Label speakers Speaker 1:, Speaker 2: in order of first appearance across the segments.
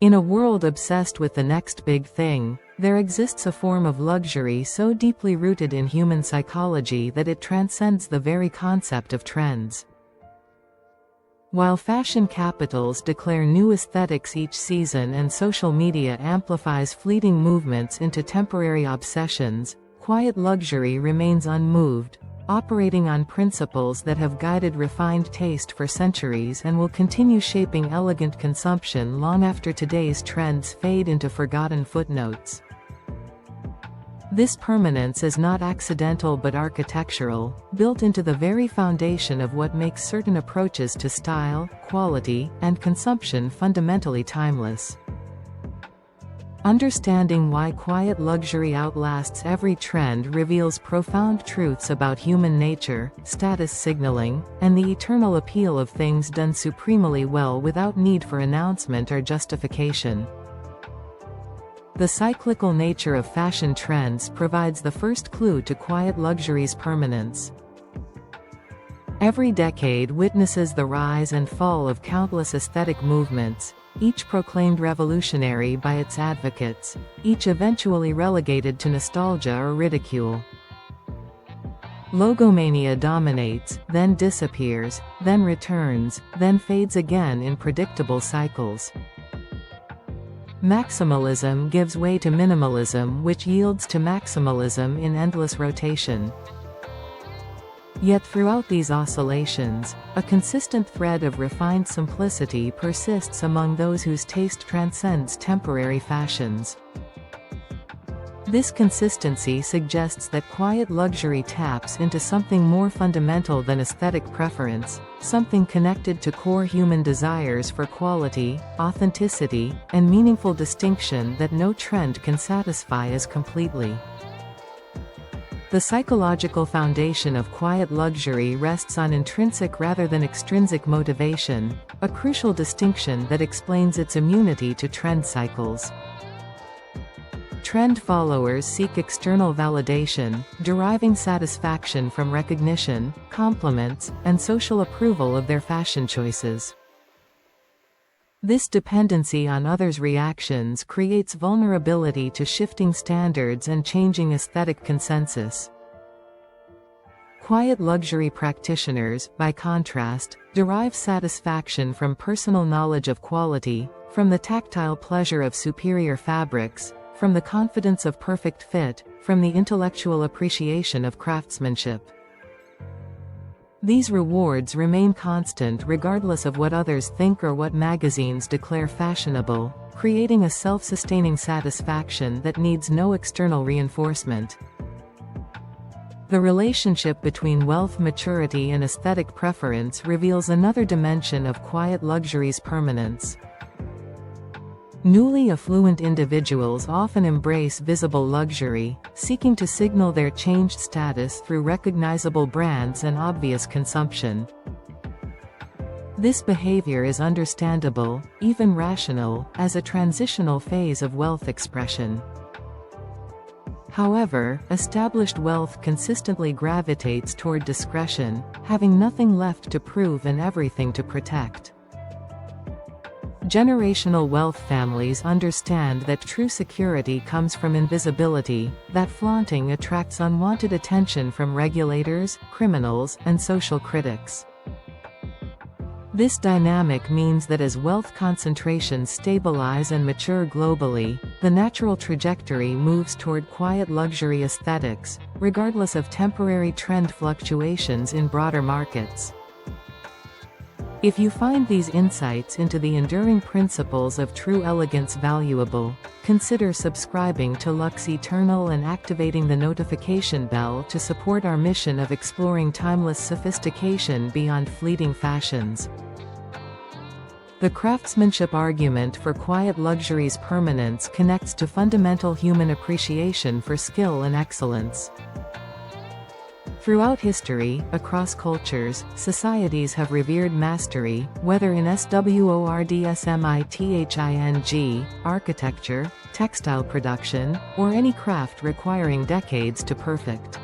Speaker 1: In a world obsessed with the next big thing, there exists a form of luxury so deeply rooted in human psychology that it transcends the very concept of trends. While fashion capitals declare new aesthetics each season and social media amplifies fleeting movements into temporary obsessions, quiet luxury remains unmoved, operating on principles that have guided refined taste for centuries and will continue shaping elegant consumption long after today's trends fade into forgotten footnotes. This permanence is not accidental but architectural, built into the very foundation of what makes certain approaches to style, quality, and consumption fundamentally timeless. Understanding why quiet luxury outlasts every trend reveals profound truths about human nature, status signaling, and the eternal appeal of things done supremely well without need for announcement or justification. The cyclical nature of fashion trends provides the first clue to quiet luxury's permanence. Every decade witnesses the rise and fall of countless aesthetic movements, each proclaimed revolutionary by its advocates, each eventually relegated to nostalgia or ridicule. Logomania dominates, then disappears, then returns, then fades again in predictable cycles. Maximalism gives way to minimalism, which yields to maximalism in endless rotation. Yet throughout these oscillations, a consistent thread of refined simplicity persists among those whose taste transcends temporary fashions. This consistency suggests that quiet luxury taps into something more fundamental than aesthetic preference, something connected to core human desires for quality, authenticity, and meaningful distinction that no trend can satisfy as completely. The psychological foundation of quiet luxury rests on intrinsic rather than extrinsic motivation, a crucial distinction that explains its immunity to trend cycles. Trend followers seek external validation, deriving satisfaction from recognition, compliments, and social approval of their fashion choices. This dependency on others' reactions creates vulnerability to shifting standards and changing aesthetic consensus. Quiet luxury practitioners, by contrast, derive satisfaction from personal knowledge of quality, from the tactile pleasure of superior fabrics, from the confidence of perfect fit, from the intellectual appreciation of craftsmanship. These rewards remain constant regardless of what others think or what magazines declare fashionable, creating a self-sustaining satisfaction that needs no external reinforcement. The relationship between wealth maturity and aesthetic preference reveals another dimension of quiet luxury's permanence. Newly affluent individuals often embrace visible luxury, seeking to signal their changed status through recognizable brands and obvious consumption. This behavior is understandable, even rational, as a transitional phase of wealth expression. However, established wealth consistently gravitates toward discretion, having nothing left to prove and everything to protect. Generational wealth families understand that true security comes from invisibility, that flaunting attracts unwanted attention from regulators, criminals, and social critics. This dynamic means that as wealth concentrations stabilize and mature globally, the natural trajectory moves toward quiet luxury aesthetics, regardless of temporary trend fluctuations in broader markets. If you find these insights into the enduring principles of true elegance valuable, consider subscribing to Lux Eternal and activating the notification bell to support our mission of exploring timeless sophistication beyond fleeting fashions. The craftsmanship argument for quiet luxury's permanence connects to fundamental human appreciation for skill and excellence. Throughout history, across cultures, societies have revered mastery, whether in SWORDSMITHING, architecture, textile production, or any craft requiring decades to perfect.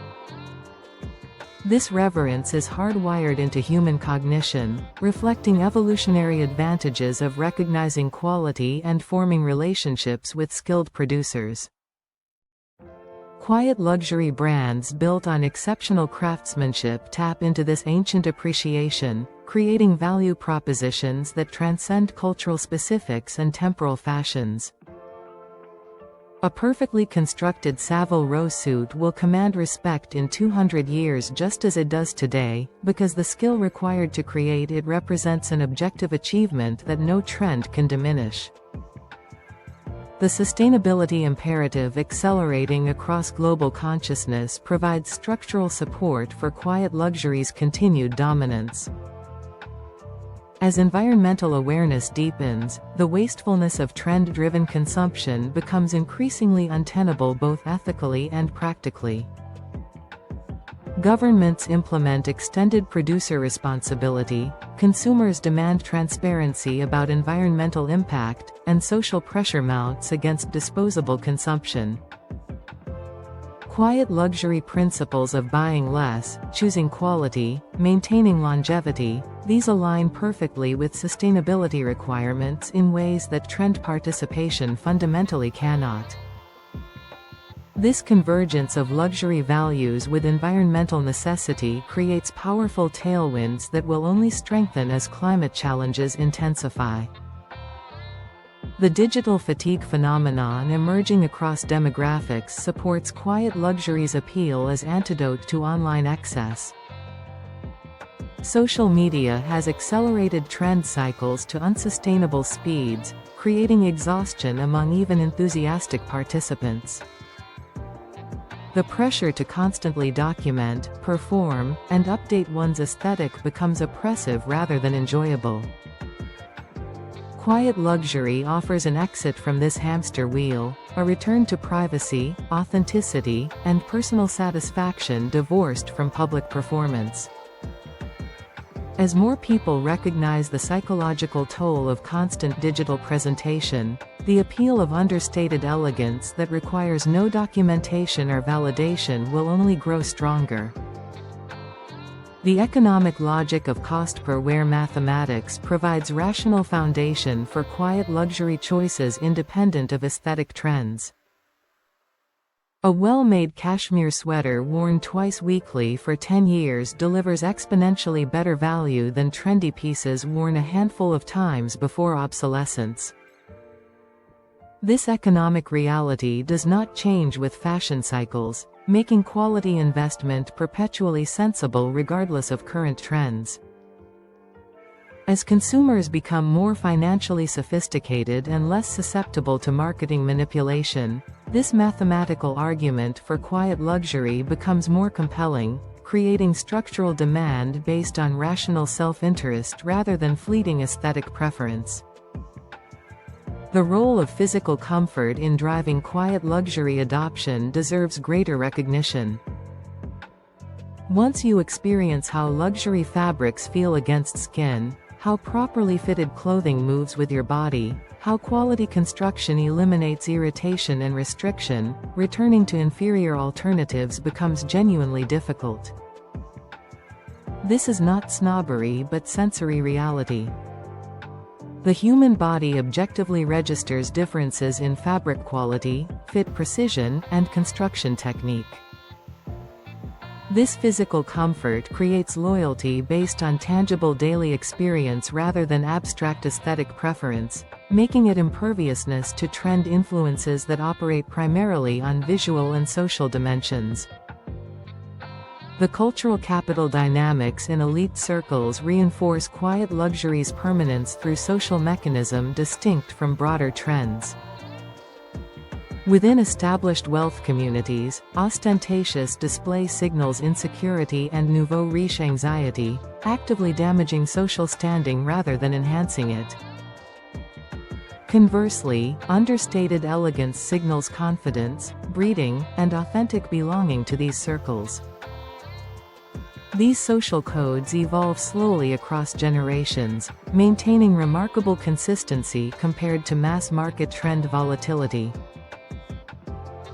Speaker 1: This reverence is hardwired into human cognition, reflecting evolutionary advantages of recognizing quality and forming relationships with skilled producers. Quiet luxury brands built on exceptional craftsmanship tap into this ancient appreciation, creating value propositions that transcend cultural specifics and temporal fashions. A perfectly constructed Savile Row suit will command respect in 200 years just as it does today, because the skill required to create it represents an objective achievement that no trend can diminish. The sustainability imperative accelerating across global consciousness provides structural support for quiet luxury's continued dominance. As environmental awareness deepens, the wastefulness of trend-driven consumption becomes increasingly untenable both ethically and practically. Governments implement extended producer responsibility, consumers demand transparency about environmental impact, and social pressure mounts against disposable consumption. Quiet luxury principles of buying less, choosing quality, maintaining longevity, these align perfectly with sustainability requirements in ways that trend participation fundamentally cannot. This convergence of luxury values with environmental necessity creates powerful tailwinds that will only strengthen as climate challenges intensify. The digital fatigue phenomenon emerging across demographics supports quiet luxury's appeal as antidote to online excess. Social media has accelerated trend cycles to unsustainable speeds, creating exhaustion among even enthusiastic participants. The pressure to constantly document, perform, and update one's aesthetic becomes oppressive rather than enjoyable. Quiet luxury offers an exit from this hamster wheel, a return to privacy, authenticity, and personal satisfaction divorced from public performance. As more people recognize the psychological toll of constant digital presentation, the appeal of understated elegance that requires no documentation or validation will only grow stronger. The economic logic of cost per wear mathematics provides rational foundation for quiet luxury choices independent of aesthetic trends. A well-made cashmere sweater worn twice weekly for 10 years delivers exponentially better value than trendy pieces worn a handful of times before obsolescence. This economic reality does not change with fashion cycles, making quality investment perpetually sensible regardless of current trends. As consumers become more financially sophisticated and less susceptible to marketing manipulation, this mathematical argument for quiet luxury becomes more compelling, creating structural demand based on rational self-interest rather than fleeting aesthetic preference. The role of physical comfort in driving quiet luxury adoption deserves greater recognition. Once you experience how luxury fabrics feel against skin, how properly fitted clothing moves with your body, how quality construction eliminates irritation and restriction, returning to inferior alternatives becomes genuinely difficult. This is not snobbery but sensory reality. The human body objectively registers differences in fabric quality, fit precision, and construction technique. This physical comfort creates loyalty based on tangible daily experience rather than abstract aesthetic preference, making it imperviousness to trend influences that operate primarily on visual and social dimensions. The cultural capital dynamics in elite circles reinforce quiet luxury's permanence through social mechanism distinct from broader trends. Within established wealth communities, ostentatious display signals insecurity and nouveau riche anxiety, actively damaging social standing rather than enhancing it. Conversely, understated elegance signals confidence, breeding, and authentic belonging to these circles. These social codes evolve slowly across generations, maintaining remarkable consistency compared to mass-market trend volatility.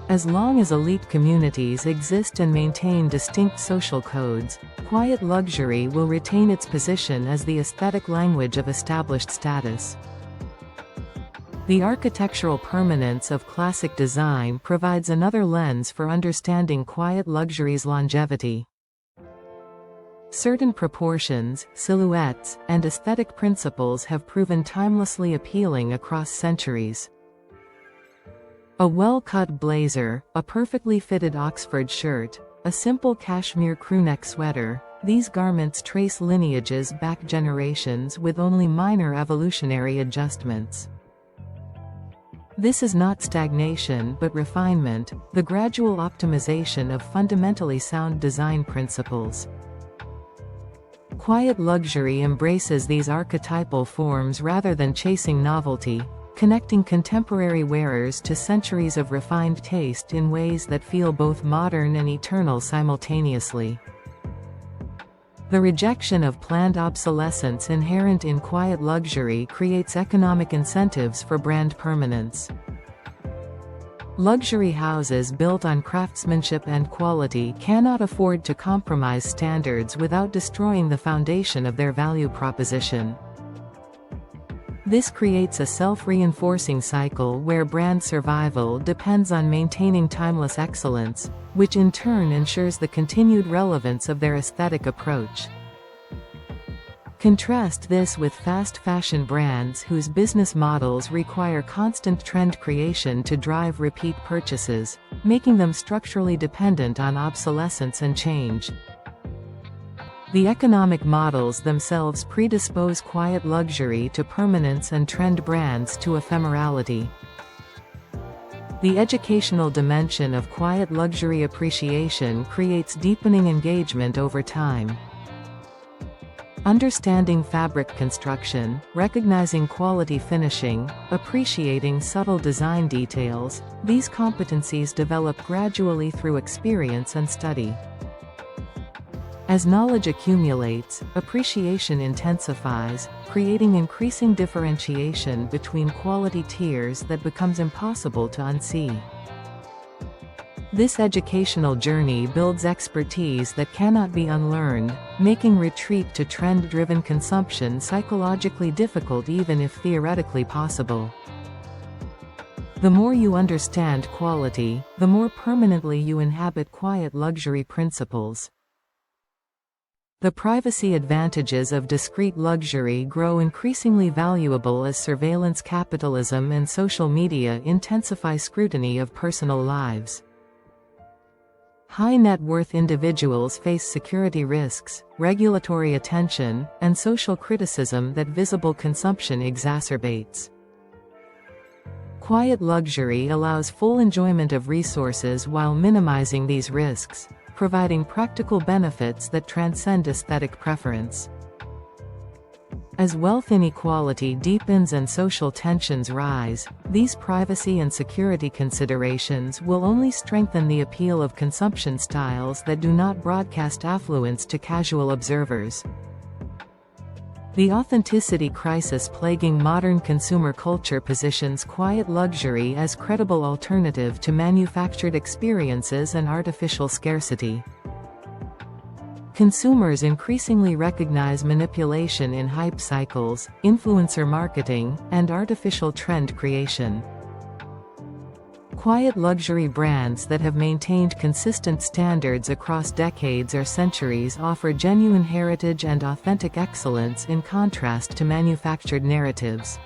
Speaker 1: As long as elite communities exist and maintain distinct social codes, quiet luxury will retain its position as the aesthetic language of established status. The architectural permanence of classic design provides another lens for understanding quiet luxury's longevity. Certain proportions, silhouettes, and aesthetic principles have proven timelessly appealing across centuries. A well-cut blazer, a perfectly fitted Oxford shirt, a simple cashmere crewneck sweater, these garments trace lineages back generations with only minor evolutionary adjustments. This is not stagnation but refinement, the gradual optimization of fundamentally sound design principles. Quiet luxury embraces these archetypal forms rather than chasing novelty, connecting contemporary wearers to centuries of refined taste in ways that feel both modern and eternal simultaneously. The rejection of planned obsolescence inherent in quiet luxury creates economic incentives for brand permanence. Luxury houses built on craftsmanship and quality cannot afford to compromise standards without destroying the foundation of their value proposition. This creates a self-reinforcing cycle where brand survival depends on maintaining timeless excellence, which in turn ensures the continued relevance of their aesthetic approach. Contrast this with fast fashion brands whose business models require constant trend creation to drive repeat purchases, making them structurally dependent on obsolescence and change. The economic models themselves predispose quiet luxury to permanence and trend brands to ephemerality. The educational dimension of quiet luxury appreciation creates deepening engagement over time. Understanding fabric construction, recognizing quality finishing, appreciating subtle design details, these competencies develop gradually through experience and study. As knowledge accumulates, appreciation intensifies, creating increasing differentiation between quality tiers that becomes impossible to unsee. This educational journey builds expertise that cannot be unlearned, making retreat to trend-driven consumption psychologically difficult even if theoretically possible. The more you understand quality, the more permanently you inhabit quiet luxury principles. The privacy advantages of discreet luxury grow increasingly valuable as surveillance capitalism and social media intensify scrutiny of personal lives. High net worth individuals face security risks, regulatory attention, and social criticism that visible consumption exacerbates. Quiet luxury allows full enjoyment of resources while minimizing these risks, providing practical benefits that transcend aesthetic preference. As wealth inequality deepens and social tensions rise, these privacy and security considerations will only strengthen the appeal of consumption styles that do not broadcast affluence to casual observers. The authenticity crisis plaguing modern consumer culture positions quiet luxury as credible alternative to manufactured experiences and artificial scarcity. Consumers increasingly recognize manipulation in hype cycles, influencer marketing, and artificial trend creation. Quiet luxury brands that have maintained consistent standards across decades or centuries offer genuine heritage and authentic excellence in contrast to manufactured narratives.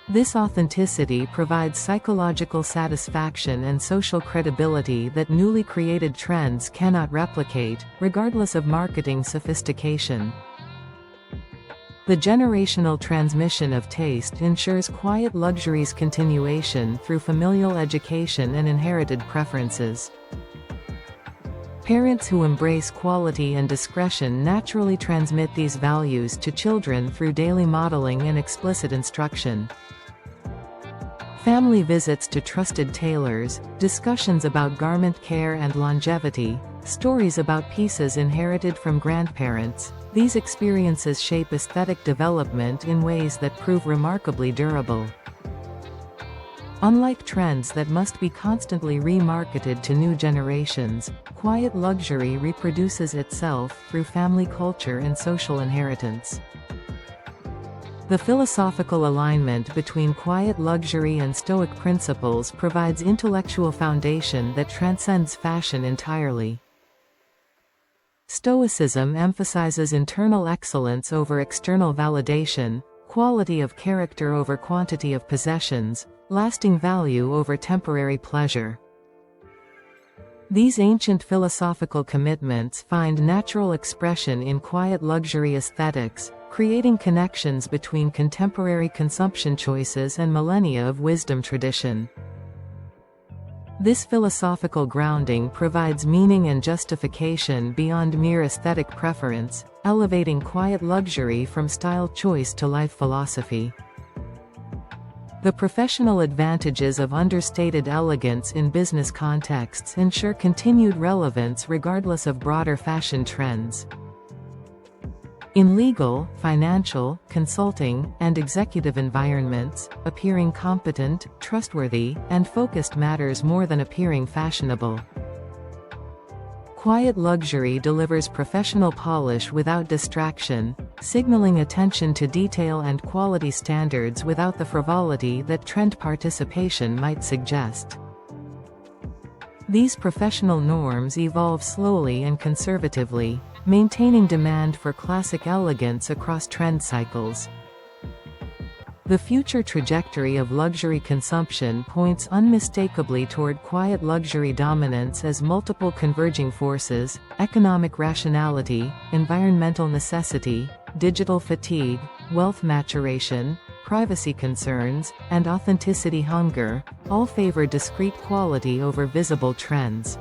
Speaker 1: This authenticity provides psychological satisfaction and social credibility that newly created trends cannot replicate, regardless of marketing sophistication. The generational transmission of taste ensures quiet luxury's continuation through familial education and inherited preferences. Parents who embrace quality and discretion naturally transmit these values to children through daily modeling and explicit instruction. Family visits to trusted tailors, discussions about garment care and longevity, stories about pieces inherited from grandparents, these experiences shape aesthetic development in ways that prove remarkably durable. Unlike trends that must be constantly remarketed to new generations, quiet luxury reproduces itself through family culture and social inheritance. The philosophical alignment between quiet luxury and Stoic principles provides intellectual foundation that transcends fashion entirely. Stoicism emphasizes internal excellence over external validation, quality of character over quantity of possessions, lasting value over temporary pleasure. These ancient philosophical commitments find natural expression in quiet luxury aesthetics, creating connections between contemporary consumption choices and millennia of wisdom tradition. This philosophical grounding provides meaning and justification beyond mere aesthetic preference, elevating quiet luxury from style choice to life philosophy. The professional advantages of understated elegance in business contexts ensure continued relevance regardless of broader fashion trends. In legal, financial, consulting, and executive environments, appearing competent, trustworthy, and focused matters more than appearing fashionable. Quiet luxury delivers professional polish without distraction, signaling attention to detail and quality standards without the frivolity that trend participation might suggest. These professional norms evolve slowly and conservatively, maintaining demand for classic elegance across trend cycles. The future trajectory of luxury consumption points unmistakably toward quiet luxury dominance as multiple converging forces: economic rationality, environmental necessity, digital fatigue, wealth maturation, privacy concerns, and authenticity hunger, all favor discrete quality over visible trends.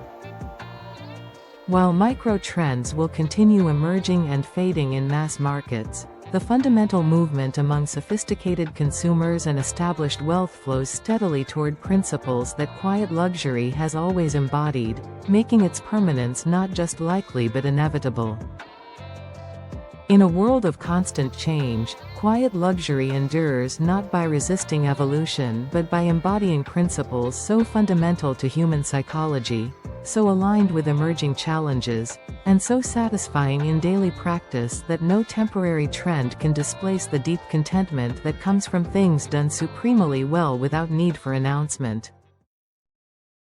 Speaker 1: While micro-trends will continue emerging and fading in mass markets, the fundamental movement among sophisticated consumers and established wealth flows steadily toward principles that quiet luxury has always embodied, making its permanence not just likely but inevitable. In a world of constant change, quiet luxury endures not by resisting evolution but by embodying principles so fundamental to human psychology, so aligned with emerging challenges, and so satisfying in daily practice that no temporary trend can displace the deep contentment that comes from things done supremely well without need for announcement.